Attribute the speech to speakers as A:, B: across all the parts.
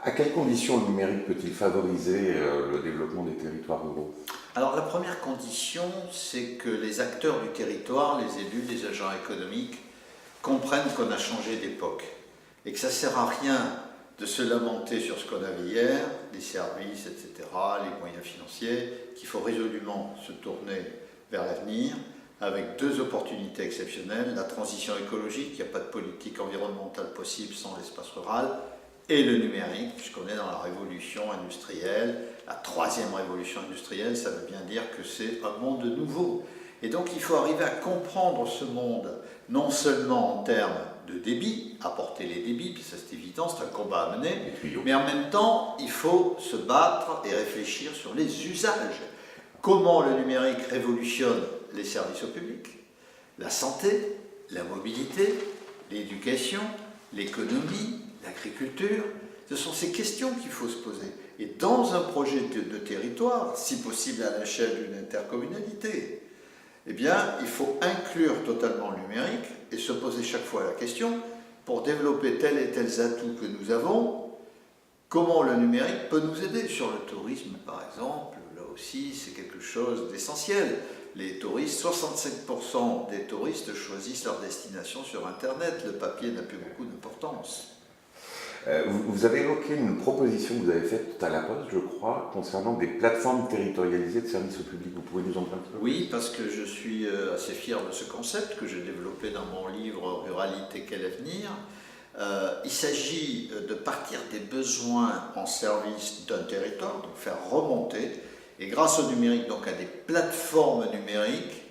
A: À quelles conditions le numérique peut-il favoriser le développement des territoires ruraux?
B: Alors la première condition, c'est que les acteurs du territoire, les élus, les agents économiques, comprennent qu'on a changé d'époque et que ça ne sert à rien de se lamenter sur ce qu'on avait hier, les services, etc., les moyens financiers, qu'il faut résolument se tourner vers l'avenir avec deux opportunités exceptionnelles, la transition écologique, il n'y a pas de politique environnementale possible sans l'espace rural, et le numérique, puisqu'on est dans la révolution industrielle, la troisième révolution industrielle, ça veut bien dire que c'est un monde nouveau. Et donc il faut arriver à comprendre ce monde, non seulement en termes de débit, apporter les débits, puis ça c'est évident, c'est un combat à mener, mais en même temps, il faut se battre et réfléchir sur les usages. Comment le numérique révolutionne les services au public, la santé, la mobilité, l'éducation, l'économie, l'agriculture. Ce sont ces questions qu'il faut se poser. Et dans un projet de territoire, si possible à l'échelle d'une intercommunalité, eh bien, il faut inclure totalement le numérique et se poser chaque fois la question, pour développer tels et tels atouts que nous avons, comment le numérique peut nous aider sur le tourisme, par exemple. Là aussi, c'est quelque chose d'essentiel. Les touristes, 65% des touristes choisissent leur destination sur Internet. Le papier n'a plus beaucoup d'importance.
A: Vous avez évoqué une proposition que vous avez faite à la Poste, je crois, concernant des plateformes territorialisées de services au public. Vous pouvez nous en dire un petit peu?
B: Oui, parce que je suis assez fier de ce concept que j'ai développé dans mon livre « Ruralité, quel avenir ». Il s'agit de partir des besoins en service d'un territoire, donc faire remonter, et grâce au numérique, donc à des plateformes numériques,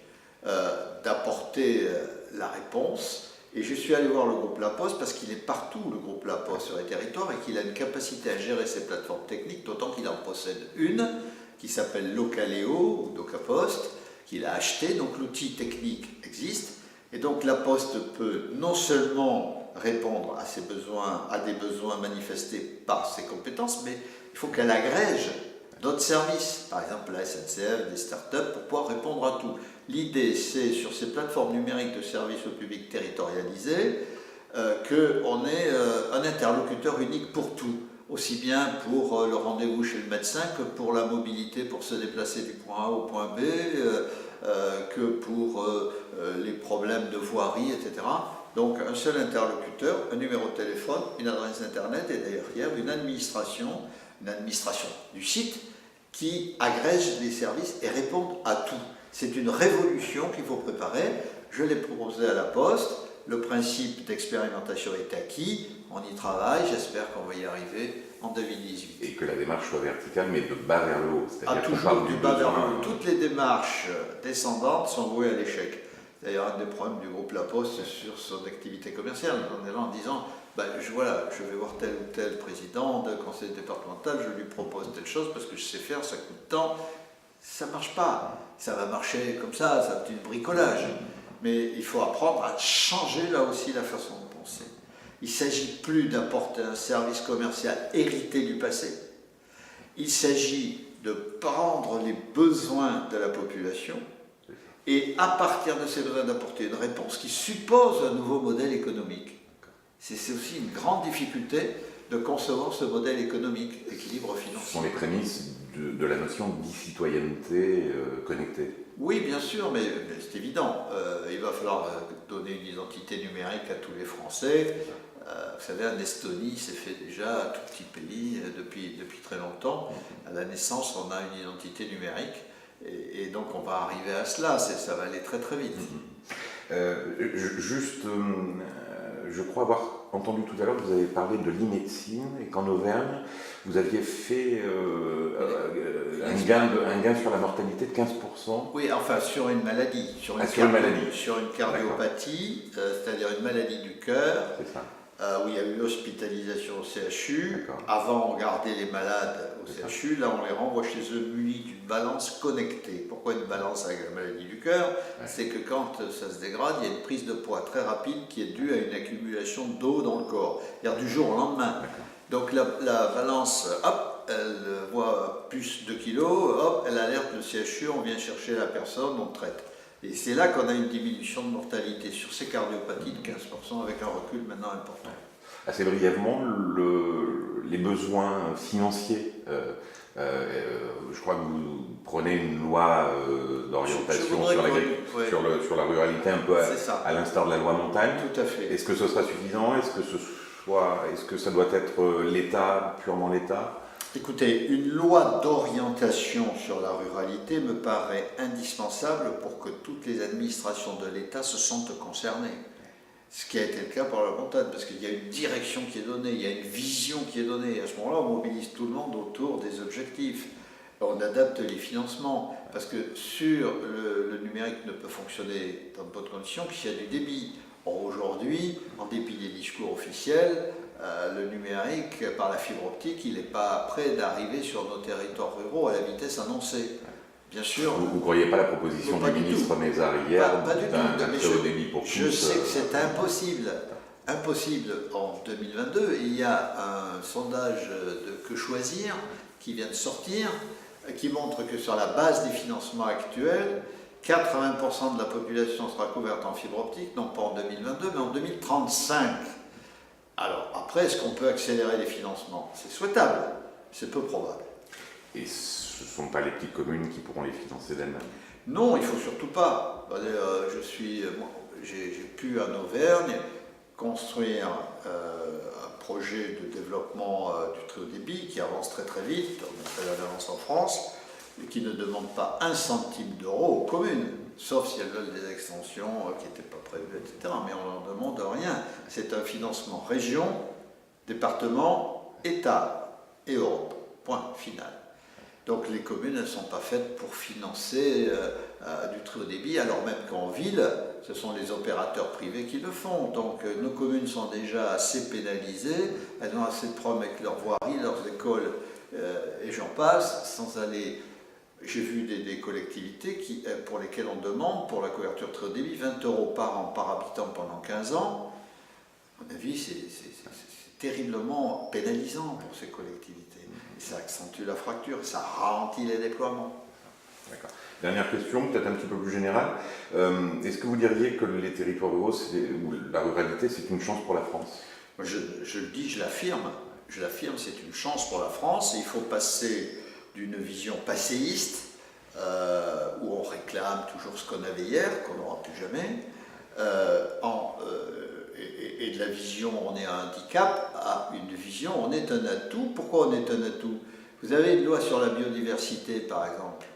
B: d'apporter la réponse. Et je suis allé voir le groupe La Poste parce qu'il est partout, le groupe La Poste, sur les territoires, et qu'il a une capacité à gérer ces plateformes techniques, d'autant qu'il en possède une qui s'appelle Localeo ou DocaPost, qu'il a acheté, donc l'outil technique existe. Et donc La Poste peut non seulement répondre à ses besoins, à des besoins manifestés par ses compétences, mais il faut qu'elle agrège d'autres services, par exemple la SNCF, des startups, pour pouvoir répondre à tout. L'idée, c'est sur ces plateformes numériques de services au public territorialisés, qu'on ait un interlocuteur unique pour tout, aussi bien pour le rendez-vous chez le médecin que pour la mobilité, pour se déplacer du point A au point B, que pour les problèmes de voirie, etc. Donc un seul interlocuteur, un numéro de téléphone, une adresse internet et derrière une administration du site qui agrège les services et répond à tout. C'est une révolution qu'il faut préparer. Je l'ai proposé à la Poste. Le principe d'expérimentation est acquis. On y travaille. J'espère qu'on va y arriver en 2018.
A: Et que la démarche soit verticale, mais de bas vers le haut.
B: Ah, toujours du bas vers le haut. Toutes les démarches descendantes sont vouées à l'échec. D'ailleurs, un des problèmes du groupe La Poste sur son activité commerciale. On est là en disant, voilà, je vais voir tel ou tel président de conseil départemental, je lui propose telle chose parce que je sais faire, ça coûte tant. Ça ne marche pas. Ça va marcher comme ça va être du bricolage. Mais il faut apprendre à changer là aussi la façon de penser. Il ne s'agit plus d'apporter un service commercial hérité du passé. Il s'agit de prendre les besoins de la population et à partir de ces besoins d'apporter une réponse qui suppose un nouveau modèle économique. C'est aussi une grande difficulté de concevoir ce modèle économique, équilibre financier.
A: Ce sont les prémices de la notion d'e-citoyenneté connectée.
B: Oui, bien sûr, mais c'est évident. Il va falloir donner une identité numérique à tous les Français. Vous savez, en Estonie, c'est fait déjà, un tout petit pays, depuis très longtemps. À la naissance, on a une identité numérique. Et donc, on va arriver à cela. Ça va aller très, très vite.
A: Je crois avoir entendu tout à l'heure que vous avez parlé de l'e-médecine et qu'en Auvergne, vous aviez fait un gain sur la mortalité de 15%.
B: Oui, enfin sur une maladie, sur une cardiopathie, c'est-à-dire une maladie du cœur, où il y a eu hospitalisation au CHU. Avant, on gardait les malades au CHU, là on les renvoie chez eux munis d'une balance connectée. Pourquoi une balance avec la maladie du cœur? C'est que quand ça se dégrade, il y a une prise de poids très rapide qui est due à une accumulation d'eau dans le corps, c'est-à-dire du jour au lendemain. Donc la balance, hop, elle voit plus de kilos, hop, elle alerte le CHU, on vient chercher la personne, on traite. Et c'est là qu'on a une diminution de mortalité sur ces cardiopathies de 15% avec un recul maintenant important.
A: assez brièvement les besoins financiers. Je crois que vous prenez une loi d'orientation sur la ruralité un peu à l'instar de la loi montagne.
B: Tout à fait.
A: Est-ce que ce sera suffisant? Est-ce que ça doit être l'État, purement l'État?
B: Écoutez, une loi d'orientation sur la ruralité me paraît indispensable pour que toutes les administrations de l'État se sentent concernées. Ce qui a été le cas pour la montagne, parce qu'il y a une direction qui est donnée, il y a une vision qui est donnée. À ce moment-là, on mobilise tout le monde autour des objectifs. On adapte les financements, parce que le numérique ne peut fonctionner dans de bonnes conditions qu'il y a du débit. Or aujourd'hui, en dépit des discours officiels, le numérique, par la fibre optique, il n'est pas prêt d'arriver sur nos territoires ruraux à la vitesse annoncée. Bien sûr.
A: Vous ne croyez pas la proposition du ministre Mézard hier d'un très haut débit pour tous?
B: Je sais que c'est impossible. Impossible en 2022. Il y a un sondage de Que Choisir qui vient de sortir, qui montre que sur la base des financements actuels, 80% de la population sera couverte en fibre optique, non pas en 2022, mais en 2035. Alors, après, est-ce qu'on peut accélérer les financements? C'est souhaitable, c'est peu probable.
A: Et ce ne sont pas les petites communes qui pourront les financer d'elles-mêmes?
B: Non, il ne faut surtout pas. J'ai pu en Auvergne construire un projet de développement du très haut débit qui avance très très vite, on a fait l'avance en France, et qui ne demande pas un centime d'euro aux communes, sauf si elles veulent des extensions qui n'étaient pas prévues, etc. Mais on ne leur demande rien. C'est un financement région, département, État et Europe. Point final. Donc les communes, elles ne sont pas faites pour financer du très haut débit, alors même qu'en ville, ce sont les opérateurs privés qui le font. Donc nos communes sont déjà assez pénalisées, elles ont assez de problèmes avec leurs voiries, leurs écoles, et j'en passe, sans aller... J'ai vu des collectivités pour lesquelles on demande, pour la couverture très haut débit, 20 € par an, par habitant pendant 15 ans. À mon avis, c'est terriblement pénalisant pour ces collectivités. Et ça accentue la fracture, ça ralentit les déploiements.
A: D'accord. Dernière question, peut-être un petit peu plus générale. Est-ce que vous diriez que les territoires ruraux, ou la ruralité, c'est une chance pour la France?
B: Moi, je le dis, je l'affirme. Je l'affirme, c'est une chance pour la France. Et il faut passer d'une vision passéiste, où on réclame toujours ce qu'on avait hier, qu'on n'aura plus jamais, et de la vision on est un handicap à une vision on est un atout. Pourquoi on est un atout? Vous avez une loi sur la biodiversité par exemple.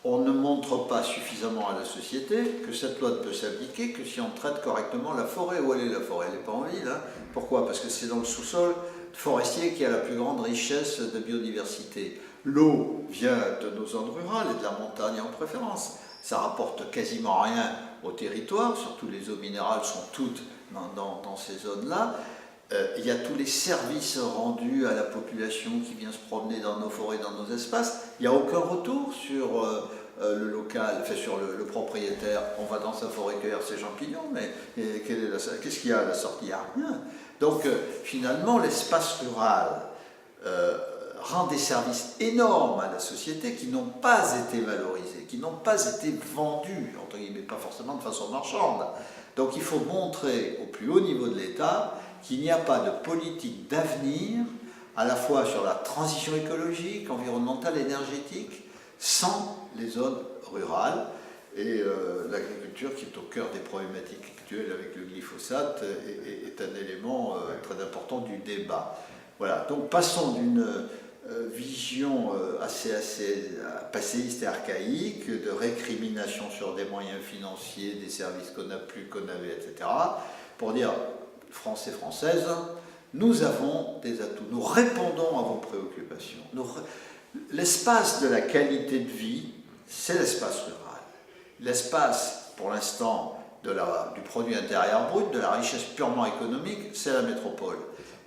B: On ne montre pas suffisamment à la société que cette loi ne peut s'appliquer que si on traite correctement la forêt. Où elle est la forêt? Elle n'est pas en ville. Hein. Pourquoi? Parce que c'est dans le sous-sol forestier qui a la plus grande richesse de biodiversité. L'eau vient de nos zones rurales et de la montagne en préférence. Ça rapporte quasiment rien au territoire, surtout les eaux minérales sont toutes dans ces zones-là. Il y a tous les services rendus à la population qui vient se promener dans nos forêts, dans nos espaces. Il n'y a aucun retour sur le local, enfin sur le propriétaire. On va dans sa forêt cueillir ses champignons, mais qu'est-ce qu'il y a à la sortie? Il n'y a rien. Donc finalement, l'espace rural rend des services énormes à la société qui n'ont pas été valorisés, qui n'ont pas été vendus, entre guillemets, pas forcément de façon marchande. Donc il faut montrer au plus haut niveau de l'État qu'il n'y a pas de politique d'avenir, à la fois sur la transition écologique, environnementale, énergétique, sans les zones rurales. Et l'agriculture, qui est au cœur des problématiques actuelles avec le glyphosate, est un élément très important du débat. Voilà, donc passons d'une vision assez passéiste et archaïque, de récrimination sur des moyens financiers, des services qu'on n'a plus, qu'on avait, etc., pour dire, Français, Françaises, nous avons des atouts, nous répondons à vos préoccupations. L'espace de la qualité de vie, c'est l'espace rural. L'espace, pour l'instant, du produit intérieur brut, de la richesse purement économique, c'est la métropole.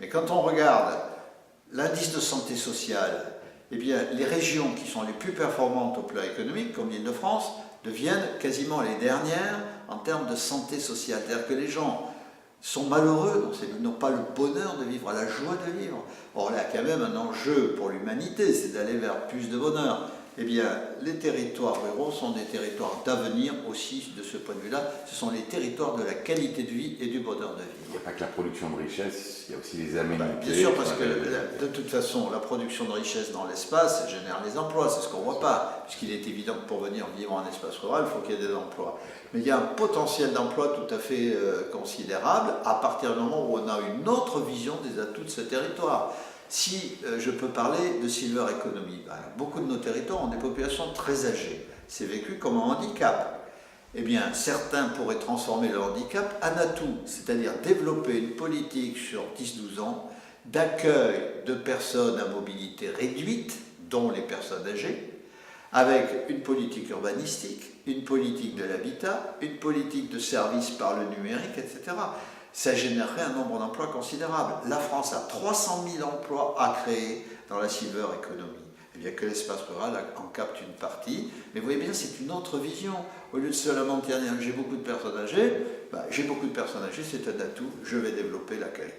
B: Mais quand on regarde l'indice de santé sociale, eh bien, les régions qui sont les plus performantes au plan économique, comme l'Île-de-France, deviennent quasiment les dernières en termes de santé sociale. C'est-à-dire que les gens sont malheureux, ils n'ont pas le bonheur de vivre, la joie de vivre. Or, il y a quand même un enjeu pour l'humanité, c'est d'aller vers plus de bonheur. Eh bien, les territoires ruraux sont des territoires d'avenir aussi de ce point de vue-là. Ce sont les territoires de la qualité de vie et du bonheur de vivre.
A: Il n'y a pas que la production de richesse, il y a aussi les aménités.
B: Bien sûr, parce que de toute façon, la production de richesse dans l'espace génère les emplois, c'est ce qu'on ne voit pas, puisqu'il est évident que pour venir vivre en espace rural, il faut qu'il y ait des emplois. Mais il y a un potentiel d'emploi tout à fait considérable à partir du moment où on a une autre vision des atouts de ce territoire. Si je peux parler de silver economy, beaucoup de nos territoires ont des populations très âgées. C'est vécu comme un handicap. Eh bien, certains pourraient transformer le handicap en atout, c'est-à-dire développer une politique sur 10-12 ans d'accueil de personnes à mobilité réduite, dont les personnes âgées, avec une politique urbanistique, une politique de l'habitat, une politique de service par le numérique, etc. Ça générerait un nombre d'emplois considérable. La France a 300 000 emplois à créer dans la silver economy. Eh bien que l'espace rural en capte une partie, mais vous voyez bien, c'est une autre vision. Au lieu de seulement dire j'ai beaucoup de personnes âgées, c'est un atout, je vais développer l'accueil.